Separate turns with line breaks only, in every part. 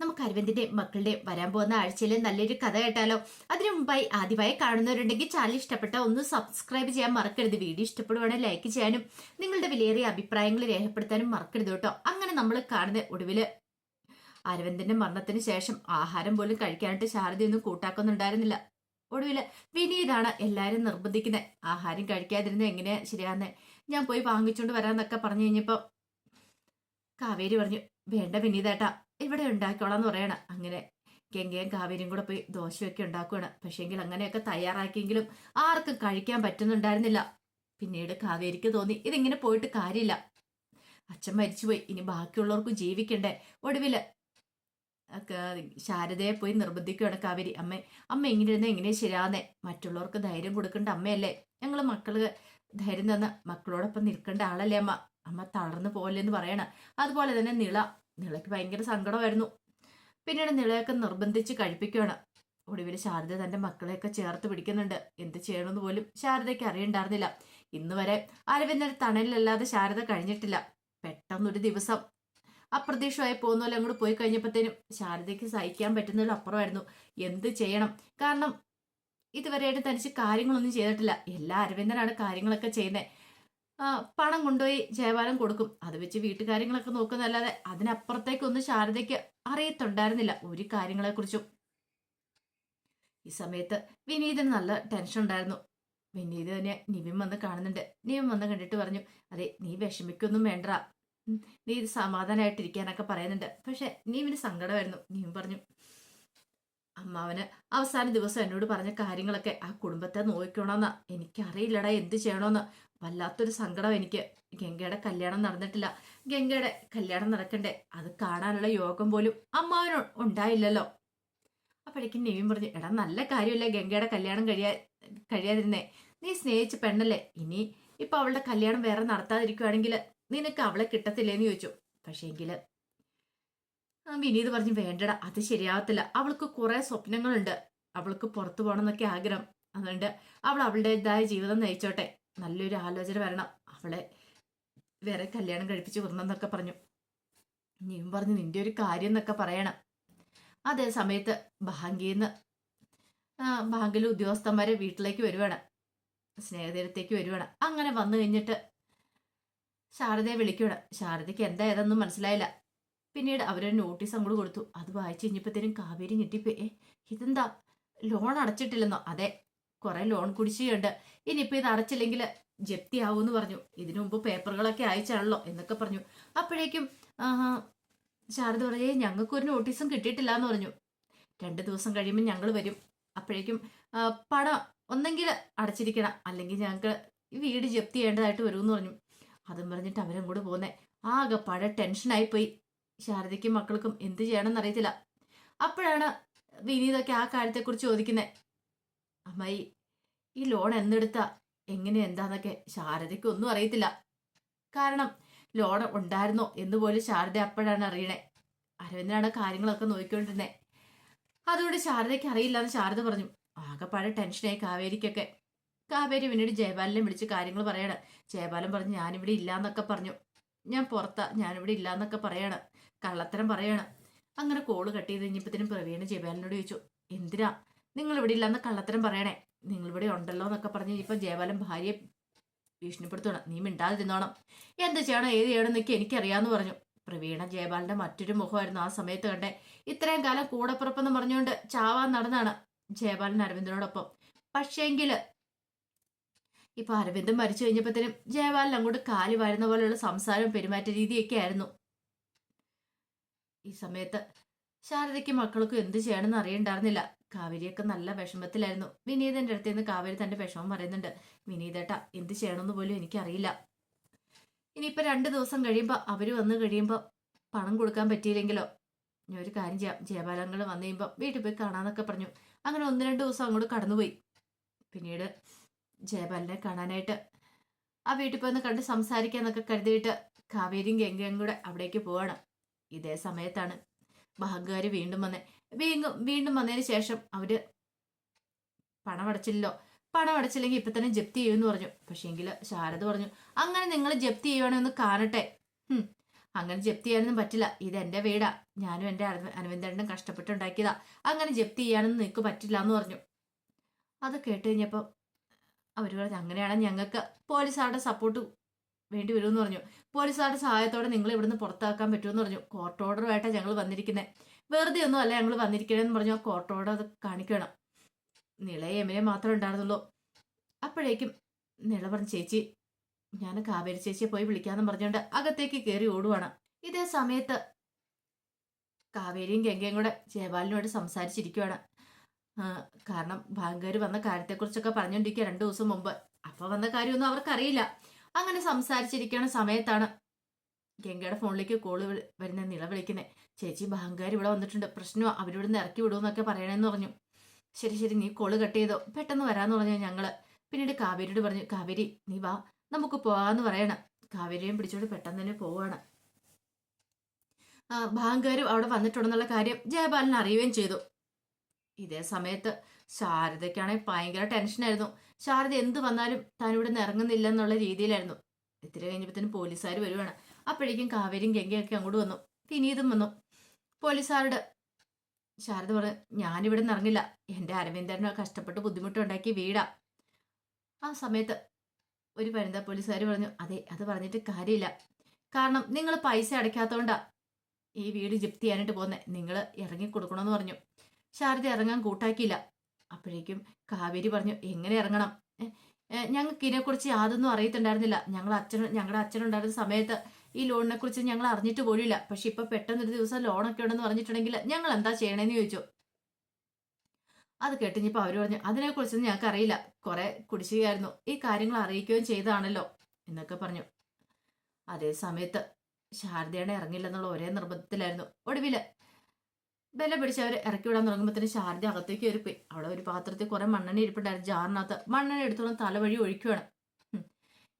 നമുക്ക് അരവിന്ദിന്റെയും മക്കളുടെയും വരാൻ പോകുന്ന ആഴ്ചയിൽ നല്ലൊരു കഥ കേട്ടാലോ? അതിനു മുമ്പായി ആദ്യമായി കാണുന്നവരുണ്ടെങ്കിൽ ചാനൽ ഇഷ്ടപ്പെട്ട ഒന്ന് സബ്സ്ക്രൈബ് ചെയ്യാൻ മറക്കരുത്. വീഡിയോ ഇഷ്ടപ്പെടുവാണെങ്കിൽ ലൈക്ക് ചെയ്യാനും നിങ്ങളുടെ വിലയേറിയ അഭിപ്രായങ്ങൾ രേഖപ്പെടുത്താനും മറക്കരുത് കേട്ടോ. അങ്ങനെ നമ്മൾ കാണുന്ന ഒടുവില് അരവിന്ദന്റെ മരണത്തിന് ശേഷം ആഹാരം പോലും കഴിക്കാനായിട്ട് ശാരദയൊന്നും കൂട്ടാക്കുന്നുണ്ടായിരുന്നില്ല. ഒടുവില് വിനീതാണ് എല്ലാരും നിർബന്ധിക്കുന്നത്. ആഹാരം കഴിക്കാതിരുന്നത് എങ്ങനെയാ ശരിയാന്നേ, ഞാൻ പോയി വാങ്ങിച്ചോണ്ട് വരാന്നൊക്കെ പറഞ്ഞു കഴിഞ്ഞപ്പോ കാവേരി പറഞ്ഞു, വേണ്ട വിനീതേട്ടാ, ഇവിടെ ഉണ്ടാക്കിക്കോളാന്ന് പറയണ. അങ്ങനെ ഗംഗയും കാവേരിയും കൂടെ പോയി ദോശയൊക്കെ ഉണ്ടാക്കുകയാണ്. പക്ഷേങ്കിൽ അങ്ങനെയൊക്കെ തയ്യാറാക്കിയെങ്കിലും ആർക്കും കഴിക്കാൻ പറ്റുന്നുണ്ടായിരുന്നില്ല. പിന്നീട് കാവേരിക്ക് തോന്നി ഇതിങ്ങനെ പോയിട്ട് കാര്യമില്ല, അച്ഛൻ മരിച്ചുപോയി, ഇനി ബാക്കിയുള്ളവർക്കും ജീവിക്കണ്ടേ. ഒടുവില് ശാരദയെ പോയി നിർബന്ധിക്കുകയാണ് കാവേരി. അമ്മ ഇങ്ങനെ ഇരുന്ന് എങ്ങനെ ശരിയാന്നേ, മറ്റുള്ളവർക്ക് ധൈര്യം കൊടുക്കേണ്ട അമ്മയല്ലേ, ഞങ്ങള് മക്കള് ധൈര്യം തന്ന മക്കളോടൊപ്പം നിൽക്കേണ്ട ആളല്ലേ അമ്മ, അമ്മ തളർന്നു പോലെന്ന് പറയണ. അതുപോലെ തന്നെ നിളയ്ക്ക് ഭയങ്കര സങ്കടമായിരുന്നു. പിന്നീട് നിളയൊക്കെ നിർബന്ധിച്ച് കഴിപ്പിക്കുകയാണ്. ഒടുവിൽ ശാരദ തന്റെ മക്കളെയൊക്കെ ചേർത്ത് പിടിക്കുന്നുണ്ട്. എന്ത് ചെയ്യണമെന്ന് പോലും ശാരദയ്ക്ക് അറിയണ്ടായിരുന്നില്ല. ഇന്ന് വരെ അരവിന്ദന്റെ തണലിലല്ലാതെ ശാരദ കഴിഞ്ഞിട്ടില്ല. പെട്ടെന്നൊരു ദിവസം അപ്രതീക്ഷമായി പോകുന്ന പോലെ അങ്ങോട്ട് പോയി കഴിഞ്ഞപ്പോഴത്തേനും ശാരദയ്ക്ക് സഹിക്കാൻ പറ്റുന്നതിലും അപ്പുറമായിരുന്നു. എന്ത് ചെയ്യണം? കാരണം ഇതുവരെയായിട്ട് തനിച്ച് കാര്യങ്ങളൊന്നും ചെയ്തിട്ടില്ല. എല്ലാ അരവിന്ദനാണ് കാര്യങ്ങളൊക്കെ ചെയ്യുന്നത്. പണം കൊണ്ടുപോയി ജയപാലം കൊടുക്കും, അത് വെച്ച് വീട്ടുകാര്യങ്ങളൊക്കെ നോക്കുന്നല്ലാതെ അതിനപ്പുറത്തേക്കൊന്നും ശാരദയ്ക്ക് അറിയത്തുണ്ടായിരുന്നില്ല ഒരു കാര്യങ്ങളെക്കുറിച്ചും. ഈ സമയത്ത് വിനീതിന് നല്ല ടെൻഷൻ ഉണ്ടായിരുന്നു. വിനീത് തന്നെ നിവിൻ വന്ന് കാണുന്നുണ്ട്. നിവിൻ വന്ന് കണ്ടിട്ട് പറഞ്ഞു, അതെ നീ വിഷമിക്കൊന്നും വേണ്ട, നീ സമാധാനമായിട്ടിരിക്കാനൊക്കെ പറയുന്നുണ്ട്. പക്ഷെ നിവിന് സങ്കടമായിരുന്നു. നിവിൻ പറഞ്ഞു, അമ്മാവന് അവസാന ദിവസം എന്നോട് പറഞ്ഞ കാര്യങ്ങളൊക്കെ ആ കുടുംബത്തെ നോക്കണമെന്നാ, എനിക്കറിയില്ലടാ എന്ത് ചെയ്യണമെന്ന്. വല്ലാത്തൊരു സങ്കടം എനിക്ക്. ഗംഗയുടെ കല്യാണം നടന്നിട്ടില്ല, ഗംഗയുടെ കല്യാണം നടക്കണ്ടേ, അത് കാണാനുള്ള യോഗം പോലും അമ്മാവന് ഉണ്ടായില്ലല്ലോ. അപ്പോഴേക്കും നെവിൻ പറഞ്ഞു, എടാ നല്ല കാര്യമല്ലേ ഗംഗയുടെ കല്യാണം കഴിയാതിരുന്നേ, നീ സ്നേഹിച്ച പെണ്ണല്ലേ, ഇപ്പൊ അവളുടെ കല്യാണം വേറെ നടത്താതിരിക്കുവാണെങ്കിൽ നിനക്ക് അവളെ കിട്ടത്തില്ലേന്ന് ചോദിച്ചു. പക്ഷേങ്കില് വിനീത് പറഞ്ഞു, വേണ്ടടാ അത് ശരിയാവത്തില്ല, അവൾക്ക് കുറെ സ്വപ്നങ്ങളുണ്ട്, അവൾക്ക് പുറത്തു പോകണം എന്നൊക്കെ ആഗ്രഹം, അതുകൊണ്ട് അവൾ അവളുടേതായ ജീവിതം നയിച്ചോട്ടെ, നല്ലൊരു ആലോചന വരണം, അവളെ വേറെ കല്യാണം കഴിപ്പിച്ച് വിടണമെന്നൊക്കെ പറഞ്ഞു. നീയും പറഞ്ഞു നിന്റെ ഒരു കാര്യം എന്നൊക്കെ പറയണം. അതേ സമയത്ത് ബാങ്കിലെ ഉദ്യോഗസ്ഥന്മാരെ വീട്ടിലേക്ക് വരുവാണ്, സ്നേഹതീരത്തേക്ക് വരുവാണ്. അങ്ങനെ വന്നു കഴിഞ്ഞിട്ട് ശാരദയെ വിളിക്കുകയാണ്. ശാരദയ്ക്ക് എന്താ ഏതെന്നും മനസ്സിലായില്ല. പിന്നീട് അവരൊരു നോട്ടീസ് അങ്ങോട്ട് കൊടുത്തു. അത് വായിച്ചു കഴിഞ്ഞപ്പോഴത്തേനും കാവേരി ഞെട്ടിപ്പോയി. ഇതെന്താ, ലോൺ അടച്ചിട്ടില്ലെന്നോ? അതെ, കുറെ ലോൺ കുടിശ്ശികയുണ്ട്, ഇനിയിപ്പോ ഇത് അടച്ചില്ലെങ്കിൽ ജപ്തി ആവൂന്ന് പറഞ്ഞു, ഇതിനു മുമ്പ് പേപ്പറുകളൊക്കെ അയച്ചാണല്ലോ എന്നൊക്കെ പറഞ്ഞു. അപ്പോഴേക്കും ശാരദ പറയേ, ഞങ്ങൾക്കൊരു നോട്ടീസും കിട്ടിയിട്ടില്ല എന്ന് പറഞ്ഞു. 2 ദിവസം കഴിയുമ്പോൾ ഞങ്ങൾ വരും, അപ്പോഴേക്കും പണം ഒന്നെങ്കിൽ അടച്ചിരിക്കണം, അല്ലെങ്കിൽ ഞങ്ങൾക്ക് വീട് ജപ്തി ചെയ്യേണ്ടതായിട്ട് വരുമെന്ന് പറഞ്ഞു. അതും പറഞ്ഞിട്ട് അവരങ്ങോട്ട് പോന്നേ. ആകെപ്പാടെ ടെൻഷനായി പോയി ശാരദയ്ക്കും മക്കൾക്കും. എന്ത് ചെയ്യണമെന്ന് അറിയത്തില്ല. അപ്പോഴാണ് വിനീതൊക്കെ ആ കാര്യത്തെക്കുറിച്ച് ചോദിക്കുന്നത്. അമ്മായി, ഈ ലോൺ എന്തെടുത്താ, എങ്ങനെ എന്താന്നൊക്കെ ശാരദയ്ക്ക് ഒന്നും അറിയത്തില്ല. കാരണം ലോൺ ഉണ്ടായിരുന്നോ എന്ന് പോലും ശാരദ അപ്പോഴാണ് അറിയണേ. അരവിന്ദനാണ് കാര്യങ്ങളൊക്കെ നോക്കിക്കൊണ്ടിരുന്നേ. അതുകൊണ്ട് ശാരദയ്ക്ക് അറിയില്ല എന്ന് ശാരദ പറഞ്ഞു. ആകെപ്പാടെ ടെൻഷനായി കാവേരിക്കൊക്കെ. കാവേരി പിന്നീട് ജയപാലനെ വിളിച്ച് കാര്യങ്ങൾ പറയാണ്. ജയപാലൻ പറഞ്ഞു, ഞാനിവിടെ ഇല്ലാന്നൊക്കെ പറഞ്ഞു, ഞാൻ പുറത്താ, ഞാനിവിടെ ഇല്ലാന്നൊക്കെ പറയാണ്, കള്ളത്തരം പറയാണ്. അങ്ങനെ കോള് കട്ട് ചെയ്ത് കഴിഞ്ഞപ്പോഴത്തേനും പ്രവീണ് ജയപാലനോട് ചോദിച്ചു, എന്തിനാ നിങ്ങൾ ഇവിടെ ഇല്ലാന്ന് കള്ളത്തരം പറയണേ, നിങ്ങൾ ഇവിടെ ഉണ്ടല്ലോ എന്നൊക്കെ പറഞ്ഞ് ഇപ്പൊ ജയപാലൻ ഭാര്യയെ ഭീഷണിപ്പെടുത്തണം, നീ മിണ്ടാതിരുന്നോണം, എന്ത് ചെയ്യണം ഏത് ചെയ്യണം എന്നൊക്കെ എനിക്കറിയാന്ന് പറഞ്ഞു. പ്രവീണ ജയപാലന്റെ മറ്റൊരു മുഖമായിരുന്നു ആ സമയത്ത് കണ്ടേ. ഇത്രയും കാലം കൂടപ്പുറപ്പെന്ന് പറഞ്ഞുകൊണ്ട് ചാവാൻ നടന്നാണ് ജയപാലൻ അരവിന്ദനോടൊപ്പം. പക്ഷേങ്കില് ഇപ്പൊ അരവിന്ദൻ മരിച്ചു കഴിഞ്ഞപ്പോഴത്തേനും ജയപാലൻ അങ്ങോട്ട് കാലി വാരുന്ന പോലെയുള്ള സംസാരവും പെരുമാറ്റ രീതിയൊക്കെ ആയിരുന്നു. ഈ സമയത്ത് ശാരദയ്ക്കും മക്കൾക്കും എന്ത് ചെയ്യണമെന്ന് അറിയണ്ടായിരുന്നില്ല. കാവേരിയൊക്കെ നല്ല വിഷമത്തിലായിരുന്നു. വിനീതന്റെ അടുത്ത് നിന്ന് കാവേരി തന്റെ വിഷമം പറയുന്നുണ്ട്. വിനീതേട്ടാ, എന്ത് ചെയ്യണമെന്ന് പോലും എനിക്കറിയില്ല, ഇനിയിപ്പോ 2 ദിവസം കഴിയുമ്പോ അവര് വന്നു കഴിയുമ്പോ പണം കൊടുക്കാൻ പറ്റിയില്ലെങ്കിലോ, ഞാൻ ഒരു കാര്യം ചെയ്യാം, ജയപാലങ്ങൾ വന്നു കഴിയുമ്പോ വീട്ടിൽ പോയി കാണാന്നൊക്കെ പറഞ്ഞു. അങ്ങനെ 1-2 ദിവസം അങ്ങോട്ട് കടന്നുപോയി. പിന്നീട് ജയപാലനെ കാണാനായിട്ട് ആ വീട്ടിൽ പോയി കണ്ട് സംസാരിക്കാന്നൊക്കെ കരുതിയിട്ട് കാവേരിയും ഗംഗയും കൂടെ അവിടേക്ക് പോവാണ്. ഇതേ സമയത്താണ് ബാങ്കുകാർ വീണ്ടും വന്നേ. വീണ്ടും വന്നതിന് ശേഷം അവര് പണം അടച്ചില്ലല്ലോ, പണം അടച്ചില്ലെങ്കിൽ ഇപ്പൊ തന്നെ ജപ്തി ചെയ്യുമെന്ന് പറഞ്ഞു. പക്ഷേങ്കില് ശാരദ പറഞ്ഞു, അങ്ങനെ നിങ്ങൾ ജപ്തി ചെയ്യുവാണെന്ന് കാണട്ടെ, അങ്ങനെ ജപ്തി ചെയ്യാനൊന്നും പറ്റില്ല, ഇത് എൻ്റെ വീടാ, ഞാനും എൻ്റെ അരവിന്ദേട്ടനും കഷ്ടപ്പെട്ടുണ്ടാക്കിയതാ, അങ്ങനെ ജപ്തി ചെയ്യാനൊന്നും നിനക്ക് പറ്റില്ല എന്ന് പറഞ്ഞു. അത് കേട്ട് കഴിഞ്ഞപ്പോൾ അവർ പറഞ്ഞു അങ്ങനെയാണെങ്കിൽ ഞങ്ങൾക്ക് പോലീസുകാരുടെ സപ്പോർട്ട് വേണ്ടി വരുമെന്ന് പറഞ്ഞു. പോലീസുകാരുടെ സഹായത്തോടെ നിങ്ങൾ ഇവിടുന്ന് പുറത്താക്കാൻ പറ്റുമെന്ന് പറഞ്ഞു. കോർട്ട് ഓർഡറുമായിട്ടാണ് ഞങ്ങൾ വന്നിരിക്കുന്നത്, വെറുതെ ഒന്നും അല്ല ഞങ്ങൾ വന്നിരിക്കണമെന്ന് പറഞ്ഞു. ആ കോർട്ട് ഓർഡർ അത് കാണിക്കണം. നിളയെ എമിനെ മാത്രമേ ഉണ്ടായിരുന്നുള്ളൂ. അപ്പോഴേക്കും നിള പറഞ്ഞു ചേച്ചി ഞാൻ കാവേരി ചേച്ചിയെ പോയി വിളിക്കാമെന്ന് പറഞ്ഞുകൊണ്ട് അകത്തേക്ക് കയറി ഓടുവാണ്. ഇതേ സമയത്ത് കാവേരിയും ഗംഗയും കൂടെ ജയപാലിനോട് സംസാരിച്ചിരിക്കുവാണ്. കാരണം ബാങ്കുകാർ വന്ന കാര്യത്തെക്കുറിച്ചൊക്കെ പറഞ്ഞുകൊണ്ടിരിക്കുക 2 ദിവസം മുമ്പ്. അപ്പൊ വന്ന കാര്യമൊന്നും അവർക്കറിയില്ല. അങ്ങനെ സംസാരിച്ചിരിക്കുന്ന സമയത്താണ് ഗംഗയുടെ ഫോണിലേക്ക് കോള് വരുന്ന നിള വിളിക്കുന്നത്. ചേച്ചി ബാങ്കുകാർ ഇവിടെ വന്നിട്ടുണ്ട്, പ്രശ്നമോ, അവരിവിടുന്ന് ഇറക്കി വിടുമെന്നൊക്കെ പറയണമെന്ന് പറഞ്ഞു. ശരി ശരി നീ കോള് കട്ട് ചെയ്തോ, പെട്ടെന്ന് വരാമെന്ന് പറഞ്ഞു ഞങ്ങള്. പിന്നീട് കാവേരിയോട് പറഞ്ഞു കാവേരി നീ വാ നമുക്ക് പോവാന്ന് പറയണം. കാവേരിയും പിടിച്ചോണ്ട് പെട്ടെന്ന് തന്നെ പോവാണ്. ബാങ്കുകാരും അവിടെ വന്നിട്ടുണ്ടെന്നുള്ള കാര്യം ജയപാലൻ അറിയുകയും ചെയ്തു. ഇതേ സമയത്ത് ശാരദയ്ക്കാണെങ്കിൽ ഭയങ്കര ടെൻഷനായിരുന്നു. ശാരദ എന്ത് വന്നാലും താൻ ഇവിടെ നിന്ന് ഇറങ്ങുന്നില്ല എന്നുള്ള രീതിയിലായിരുന്നു. ഇത്തിരി കഴിഞ്ഞപ്പോഴത്തേനും പോലീസുകാർ വരുവാണ്. അപ്പോഴേക്കും കാവേരിയും ഗംഗയൊക്കെ അങ്ങോട്ട് വന്നു, വിനീതും വന്നു. പോലീസുകാരുടെ ശാരദ പറഞ്ഞു ഞാനിവിടെ നിന്ന് ഇറങ്ങില്ല, എൻ്റെ അരവിന്ദനെ കഷ്ടപ്പെട്ട് ബുദ്ധിമുട്ടുണ്ടാക്കിയ വീടാ. ആ സമയത്ത് ഒരു വനിതാ പോലീസുകാർ പറഞ്ഞു അതെ അത് പറഞ്ഞിട്ട് കാര്യമില്ല, കാരണം നിങ്ങൾ പൈസ അടയ്ക്കാത്തതുകൊണ്ടാ ഈ വീട് ജപ്തി ചെയ്യാനായിട്ട് പോകുന്നത്, നിങ്ങൾ ഇറങ്ങി കൊടുക്കണമെന്ന് പറഞ്ഞു. ശാരദ ഇറങ്ങാൻ കൂട്ടാക്കിയില്ല. അപ്പോഴേക്കും കാവേരി പറഞ്ഞു എങ്ങനെ ഇറങ്ങണം, ഞങ്ങൾക്ക് ഇതിനെക്കുറിച്ച് യാതൊന്നും അറിയത്തുണ്ടായിരുന്നില്ല. ഞങ്ങളുടെ അച്ഛനുണ്ടായിരുന്ന സമയത്ത് ഈ ലോണിനെ കുറിച്ച് ഞങ്ങൾ അറിഞ്ഞിട്ട് പോലുമില്ല. പക്ഷെ ഇപ്പൊ പെട്ടെന്നൊരു ദിവസം ലോണൊക്കെ ഉണ്ടെന്ന് പറഞ്ഞിട്ടുണ്ടെങ്കിൽ ഞങ്ങൾ എന്താ ചെയ്യണമെന്ന് ചോദിച്ചു. അത് കേട്ടിഞ്ഞപ്പോൾ അവർ പറഞ്ഞു അതിനെക്കുറിച്ചൊന്നും ഞങ്ങൾക്ക് അറിയില്ല, കുറെ കുടിശ്ശികയായിരുന്നു, ഈ കാര്യങ്ങൾ അറിയിക്കുകയും ചെയ്താണല്ലോ എന്നൊക്കെ പറഞ്ഞു. അതേ സമയത്ത് ശാരദയാണ് ഇറങ്ങില്ലെന്നുള്ള ഒരേ നിർബന്ധത്തിലായിരുന്നു. ഒടുവില് ബല പിടിച്ച് അവർ ഇറക്കി വിടാൻ തുടങ്ങുമ്പോഴത്തേന് ശാരദ അകത്തേക്ക് കയറിപ്പോയി. അവിടെ ഒരു പാത്രത്തിൽ കുറെ മണ്ണെണ്ണ ഇരിപ്പുണ്ടായിരുന്നു. ജാറിനകത്ത് മണ്ണെണ്ണ എടുത്തോളം തലവഴി ഒഴിക്കുകയാണ്.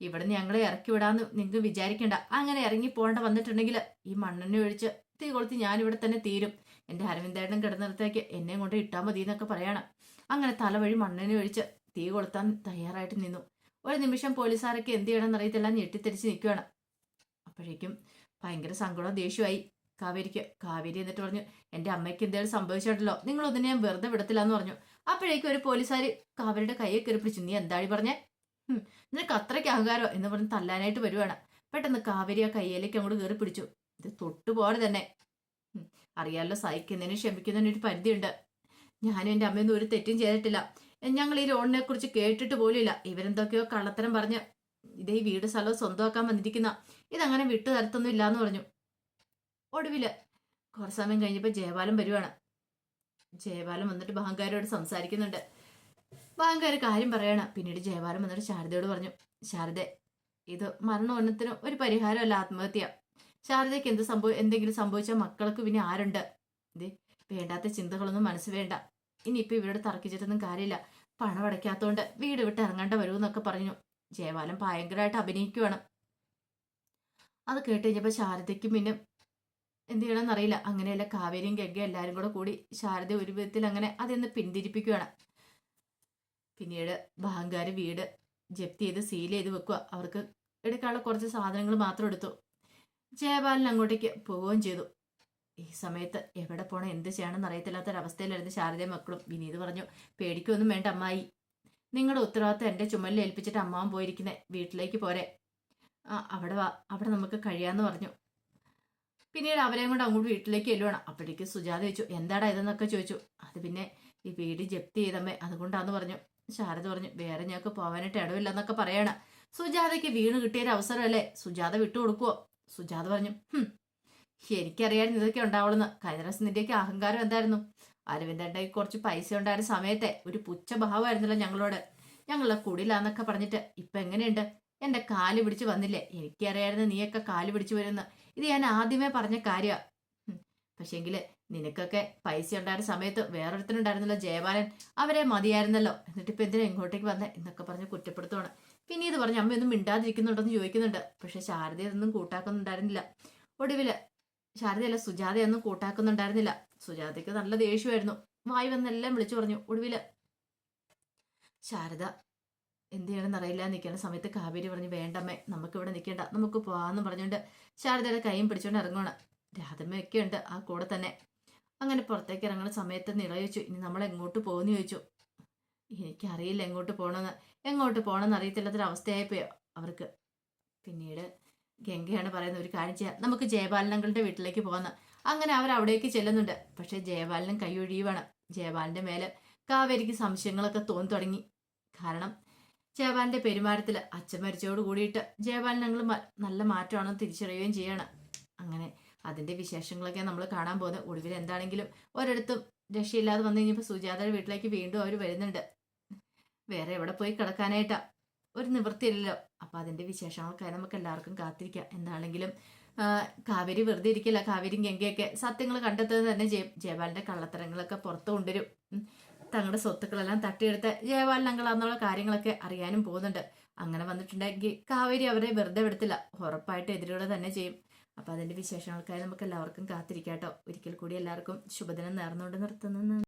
ഇവിടെ ഞങ്ങളെ ഇറക്കി വിടാന്ന് നിങ്ങൾക്ക് വിചാരിക്കേണ്ട, അങ്ങനെ ഇറങ്ങി പോകേണ്ട വന്നിട്ടുണ്ടെങ്കിൽ ഈ മണ്ണെണ്ണ ഒഴിച്ച് തീ കൊളുത്തി ഞാനിവിടെ തന്നെ തീരും, എൻ്റെ അരവിന്ദേട്ടൻ കിടന്നിടത്തേക്ക് എന്നെയും കൊണ്ട് ഇട്ടാൽ മതി എന്നൊക്കെ പറയണം. അങ്ങനെ തലവഴി മണ്ണെണ്ണ ഒഴിച്ച് തീ കൊളുത്താൻ തയ്യാറായിട്ട് നിന്നു. ഒരു നിമിഷം പോലീസുകാരൊക്കെ എന്ത് ചെയ്യണമെന്ന് അറിയത്തില്ല, ഞെട്ടിത്തെരിച്ച് നിൽക്കുകയാണ്. അപ്പോഴേക്കും ഭയങ്കര സങ്കടവും ദേഷ്യമായി കാവേരിക്ക്. കാവേരി എന്നിട്ട് പറഞ്ഞു എൻ്റെ അമ്മയ്ക്ക് എന്തെങ്കിലും സംഭവിച്ചിട്ടുണ്ടല്ലോ, നിങ്ങളൊന്നിനെ ഞാൻ വെറുതെ വിടത്തില്ല എന്ന് പറഞ്ഞു. അപ്പോഴേക്കും ഒരു പോലീസുകാർ കാവേരിയുടെ കയ്യെ കയറി പിടിച്ചു. നീ എന്താടി പറഞ്ഞേ, നിനക്ക് അത്രയ്ക്ക് അഹങ്കാരോ എന്ന് പറഞ്ഞ് തല്ലാനായിട്ട് വരുവാണ്. പെട്ടെന്ന് കാവേരി ആ കയ്യിലേക്ക് അങ്ങോട്ട് കയറി പിടിച്ചു. ഇത് തൊട്ടുപോലെ തന്നെ. അറിയാലോ സഹിക്കുന്നതിനും ക്ഷമിക്കുന്നതിനും ഒരു പരിധിയുണ്ട്. ഞാനും എൻ്റെ അമ്മയൊന്നും ഒരു തെറ്റും ചെയ്തിട്ടില്ല. ഞങ്ങൾ ഈ ലോണിനെ കുറിച്ച് കേട്ടിട്ട് പോലും ഇല്ല. ഇവരെന്തൊക്കെയോ കള്ളത്തരം പറഞ്ഞ് ഇതേ വീട് സ്ഥലവും സ്വന്തമാക്കാൻ വന്നിരിക്കുന്ന, ഇതങ്ങനെ വിട്ടു തരത്തൊന്നും ഇല്ലാന്ന് പറഞ്ഞു. ഒടുവില് കുറച്ച് സമയം കഴിഞ്ഞപ്പോൾ ജയപാലം വരുവാണ്. ജയപാലം വന്നിട്ട് ബാങ്കുകാരോട് സംസാരിക്കുന്നുണ്ട്. ബാങ്കുകാർ കാര്യം പറയണം. പിന്നീട് ജയപാലം വന്നിട്ട് ശാരദയോട് പറഞ്ഞു ശാരദ ഇത് മരണോന്നത്തിന് ഒരു പരിഹാരമല്ല, ആത്മഹത്യ. ശാരദയ്ക്ക് എന്തെങ്കിലും സംഭവിച്ചാൽ മക്കൾക്ക് പിന്നെ ആരുണ്ട്? ഇതേ വേണ്ടാത്ത ചിന്തകളൊന്നും മനസ്സ് വേണ്ട. ഇനിയിപ്പോൾ ഇവരോട് തർക്കിച്ചിട്ടൊന്നും കാര്യമില്ല, പണം അടയ്ക്കാത്തതുകൊണ്ട് വീട് വിട്ട് ഇറങ്ങേണ്ട വരുമെന്നൊക്കെ പറഞ്ഞു. ജയപാലം ഭയങ്കരമായിട്ട് അഭിനയിക്കുവാണ്. അത് കേട്ട് കഴിഞ്ഞപ്പോൾ ശാരദയ്ക്ക് പിന്നെ എന്ത് ചെയ്യണമെന്ന് അറിയില്ല. അങ്ങനെയല്ല കാവേരിയും ഗംഗയും എല്ലാവരും കൂടി ശാരദ ഒരു വിധത്തിൽ അങ്ങനെ അതെന്ന് പിന്തിരിപ്പിക്കുകയാണ്. പിന്നീട് ബാങ്കുകാർ വീട് ജപ്തി ചെയ്ത് സീൽ ചെയ്ത് വെക്കുക. അവർക്ക് എടുക്കാനുള്ള കുറച്ച് സാധനങ്ങൾ മാത്രം എടുത്തു. ജയപാലൻ അങ്ങോട്ടേക്ക് പോവുകയും ചെയ്തു. ഈ സമയത്ത് എവിടെ പോകണം എന്ത് ചെയ്യണമെന്ന് അറിയത്തില്ലാത്തൊരവസ്ഥയിലായിരുന്നു ശാരദയും മക്കളും. വിനീത് പറഞ്ഞു പേടിക്കൊന്നും വേണ്ട അമ്മായി, നിങ്ങളുടെ ഉത്തരവാദിത്തം എൻ്റെ ചുമലിൽ ഏൽപ്പിച്ചിട്ട് അമ്മാവൻ പോയിരിക്കുന്നത്, വീട്ടിലേക്ക് പോരെ, അവിടെ നമുക്ക് കഴിയാമെന്ന് പറഞ്ഞു. പിന്നീട് അവരെയും കൊണ്ട് അങ്ങോട്ട് വീട്ടിലേക്ക് ചെല്ലുവാണ്. അപ്പോഴേക്ക് സുജാത ചോദിച്ചു എന്താടാ ഇതെന്നൊക്കെ ചോദിച്ചു. അത് പിന്നെ ഈ വീട് ജപ്തി ചെയ്തമ്മേ അതുകൊണ്ടാന്ന് പറഞ്ഞു. ശാരദ പറഞ്ഞു വേറെ ഞങ്ങൾക്ക് പോകാനായിട്ട് ഇടവില്ലെന്നൊക്കെ പറയാണ്. സുജാതയ്ക്ക് വീണ് കിട്ടിയൊരു അവസരമല്ലേ, സുജാത വിട്ടുകൊടുക്കുവോ? സുജാത പറഞ്ഞു എനിക്കറിയായിരുന്നു ഇതൊക്കെ ഉണ്ടാവുള്ളെന്ന്. കഴിഞ്ഞ ദിവസം നിന്റെയൊക്കെ അഹങ്കാരം എന്തായിരുന്നു? അരവിന്ദന്റെ കുറച്ച് പൈസ ഉണ്ടായിരുന്ന സമയത്തെ ഒരു പുച്ഛഭാവമായിരുന്നല്ലോ ഞങ്ങളോട്, ഞങ്ങളെ കുടിലാന്നൊക്കെ പറഞ്ഞിട്ട് ഇപ്പൊ എങ്ങനെയുണ്ട്? എന്റെ കാല് പിടിച്ച് വന്നില്ലേ? എനിക്കറിയായിരുന്നു നീയൊക്കെ കാല് പിടിച്ചു വരുമെന്ന്. ഇത് ഞാൻ ആദ്യമേ പറഞ്ഞ കാര്യമാണ്. പക്ഷേങ്കില് നിനക്കൊക്കെ പൈസ ഉണ്ടായിരുന്ന സമയത്ത് വേറൊരുത്തനുണ്ടായിരുന്നല്ലോ ജയപാലൻ, അവരെ മതിയായിരുന്നല്ലോ, എന്നിട്ട് ഇപ്പൊ എന്തിനാ ഇങ്ങോട്ടേക്ക് വന്നേ എന്നൊക്കെ പറഞ്ഞ് കുറ്റപ്പെടുത്തുവാണ്. പിന്നെ ഇത് പറഞ്ഞ് അമ്മയൊന്നും മിണ്ടാതിരിക്കുന്നുണ്ടോന്ന് ചോദിക്കുന്നുണ്ട്. പക്ഷെ ശാരദയൊന്നും കൂട്ടാക്കുന്നുണ്ടായിരുന്നില്ല. ഒടുവില് ശാരദയല്ല സുജാതയൊന്നും കൂട്ടാക്കുന്നുണ്ടായിരുന്നില്ല. സുജാതയ്ക്ക് നല്ല ദേഷ്യമായിരുന്നു. വായി വന്നെല്ലാം വിളിച്ചു പറഞ്ഞു. ഒടുവില് ശാരദ എന്ത് ചെയ്യണമെന്ന് അറിയില്ല നിൽക്കുന്ന സമയത്ത് കാവേരി പറഞ്ഞു വേണ്ടമ്മേ നമുക്കിവിടെ നിൽക്കേണ്ട നമുക്ക് പോവാന്ന് പറഞ്ഞുകൊണ്ട് ശാരദയുടെ കൈയും പിടിച്ചുകൊണ്ട് ഇറങ്ങണം. രാധമ്മയൊക്കെ ഉണ്ട് ആ കൂടെ തന്നെ. അങ്ങനെ പുറത്തേക്ക് ഇറങ്ങുന്ന സമയത്ത് നിള ചോദിച്ചു ഇനി നമ്മൾ എങ്ങോട്ട് പോകുന്നു ചോദിച്ചു. എനിക്കറിയില്ല എങ്ങോട്ട് പോകണമെന്ന് അറിയത്തില്ലാത്തൊരവസ്ഥയായിപ്പോയോ അവർക്ക്. പിന്നീട് ഗംഗയാണ് പറയുന്നത് ഒരു കാര്യം ചെയ്യാം നമുക്ക് ജയപാലനങ്ങളുടെ വീട്ടിലേക്ക് പോകാന്ന്. അങ്ങനെ അവർ അവിടേക്ക് ചെല്ലുന്നുണ്ട്. പക്ഷെ ജയപാലനും കൈയൊഴിയുവാണ്. ജയപാലന്റെ മേലെ കാവേരിക്ക് സംശയങ്ങളൊക്കെ തോന്നി തുടങ്ങി. കാരണം ജയപാലന്റെ പെരുമാറ്റത്തിൽ അച്ഛൻ മരിച്ചോട് കൂടിയിട്ട് ജയപാലൻ ഞങ്ങൾ നല്ല മാറ്റമാണെന്ന് തിരിച്ചറിയുകയും ചെയ്യണം. അങ്ങനെ അതിന്റെ വിശേഷങ്ങളൊക്കെ നമ്മൾ കാണാൻ പോകുന്നത്. ഒടുവിൽ എന്താണെങ്കിലും ഒരിടത്തും രക്ഷയില്ലാതെ വന്നു കഴിഞ്ഞപ്പോൾ സുജാതയുടെ വീട്ടിലേക്ക് വീണ്ടും അവർ വരുന്നുണ്ട്. വേറെ എവിടെ പോയി കിടക്കാനായിട്ടാ, ഒരു നിവൃത്തിയില്ലല്ലോ. അപ്പൊ അതിന്റെ വിശേഷങ്ങൾക്കായി നമുക്ക് എല്ലാവർക്കും കാത്തിരിക്കാം. എന്താണെങ്കിലും കാവേരി വെറുതെ ഇരിക്കില്ല. കാവേരിയും ഗംഗയൊക്കെ സത്യങ്ങൾ കണ്ടെത്തുന്നത് തന്നെ ജയപാലിന്റെ കള്ളത്തരങ്ങളൊക്കെ പുറത്തു കൊണ്ടുവരും. തങ്ങളുടെ സ്വത്തുക്കളെല്ലാം തട്ടിയെടുത്ത് ജയപാലൻ അങ്കളാന്നുള്ള കാര്യങ്ങളൊക്കെ അറിയാനും പോകുന്നുണ്ട്. അങ്ങനെ വന്നിട്ടുണ്ടെങ്കിൽ കാവേരി അവരെ വെറുതെ വിടത്തില്ല, ഉറപ്പായിട്ട് എതിരുകൾ തന്നെ ചെയ്യും. അപ്പൊ അതിന്റെ വിശേഷങ്ങൾക്കായി നമുക്ക് എല്ലാവർക്കും കാത്തിരിക്കാട്ടോ. ഒരിക്കൽ കൂടി എല്ലാവർക്കും ശുഭദിനം നേർന്നുകൊണ്ട് നിർത്തുന്നു.